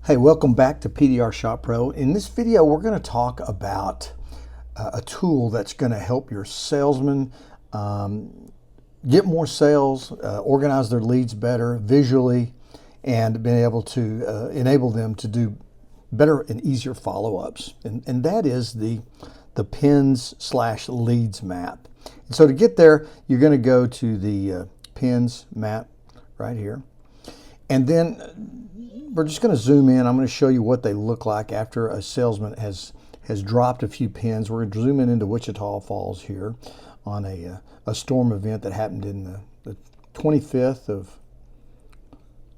Hey, welcome back to PDR Shop Pro. In this video, we're going to talk about a tool that's going to help your salesmen get more sales, organize their leads better visually, and being able to enable them to do better and easier follow-ups. And that is the pins/leads map. And so to get there, you're going to go to the pins map right here. And then we're just going to zoom in. I'm going to show you what they look like after a salesman has dropped a few pins. We're going to zoom in into Wichita Falls here on a storm event that happened in the 25th of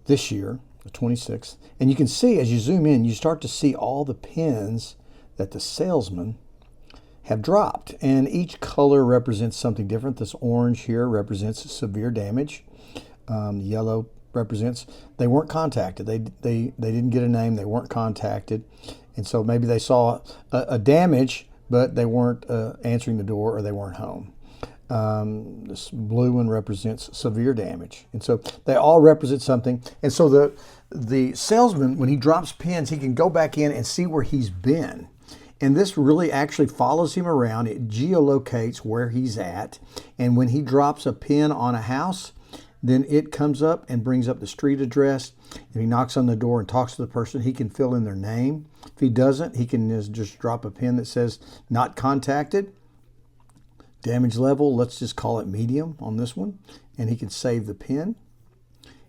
this year, the 26th. And you can see as you zoom in, you start to see all the pins that the salesmen have dropped. And each color represents something different. This orange here represents severe damage. Yellow represents they weren't contacted. They didn't get a name. They weren't contacted, and so maybe they saw a damage, but they weren't answering the door or they weren't home. This blue one represents severe damage, and so they all represent something. And so the salesman, when he drops pins, he can go back in and see where he's been. And this really actually follows him around. It geolocates where he's at, and when he drops a pin on a house, then it comes up and brings up the street address. If he knocks on the door and talks to the person, he can fill in their name. If he doesn't, he can just drop a pin that says not contacted. Damage level, let's just call it medium on this one. And he can save the pin.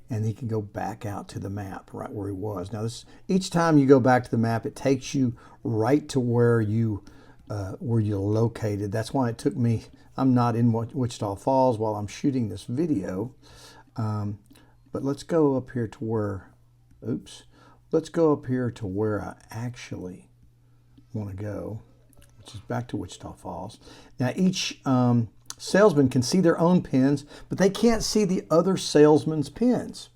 And he can go back out to the map right where he was. Now, each time you go back to the map, it takes you right to where you're located. That's why it took me. I'm not in Wichita Falls while I'm shooting this video, but let's go up here to where. Let's go up here to where I actually want to go, which is back to Wichita Falls. Now, each salesman can see their own pins, but they can't see the other salesman's pins.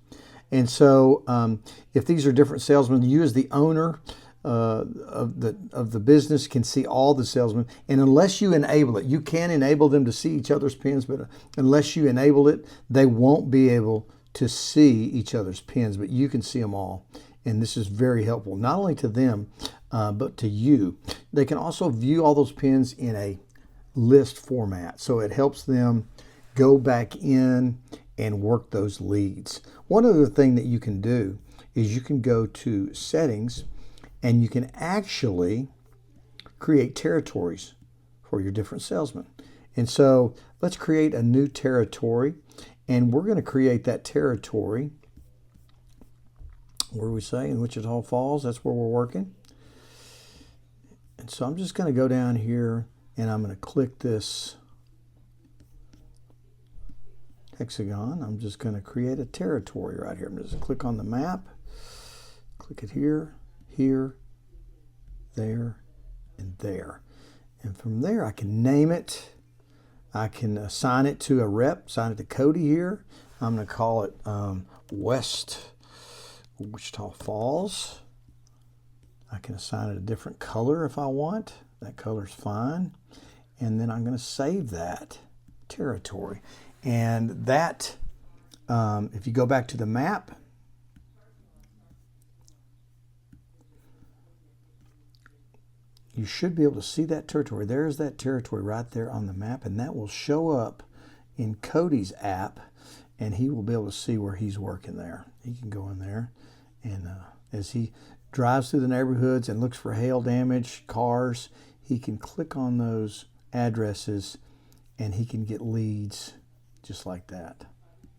And so if these are different salesmen, you as the owner of the business can see all the salesmen. And unless you enable it, you can enable them to see each other's pins, but unless you enable it, they won't be able to see each other's pins, but you can see them all. And this is very helpful, not only to them, but to you. They can also view all those pins in a list format, so it helps them go back in and work those leads. One other thing that you can do is you can go to settings and you can actually create territories for your different salesmen. And so let's create a new territory, and we're going to create that territory, where we say in Wichita Falls. That's where we're working. And so I'm just going to go down here and I'm going to click this hexagon. I'm just going to create a territory right here. I'm just going to click on the map, click it here, here, there, and there. And from there I can name it. I can assign it to a rep, assign it to Cody here. I'm going to call it West Wichita Falls. I can assign it a different color if I want. That color's fine. And then I'm going to save that territory. And that, if you go back to the map, you should be able to see that territory. There's that territory right there on the map, and that will show up in Cody's app, and he will be able to see where he's working there. He can go in there, and as he drives through the neighborhoods and looks for hail damage, cars, he can click on those addresses, and he can get leads just like that.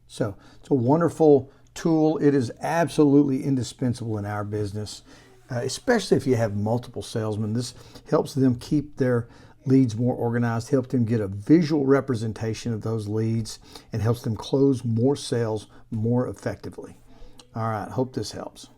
So it's a wonderful tool. It is absolutely indispensable in our business. Especially if you have multiple salesmen. This helps them keep their leads more organized, helps them get a visual representation of those leads, and helps them close more sales more effectively. All right, hope this helps.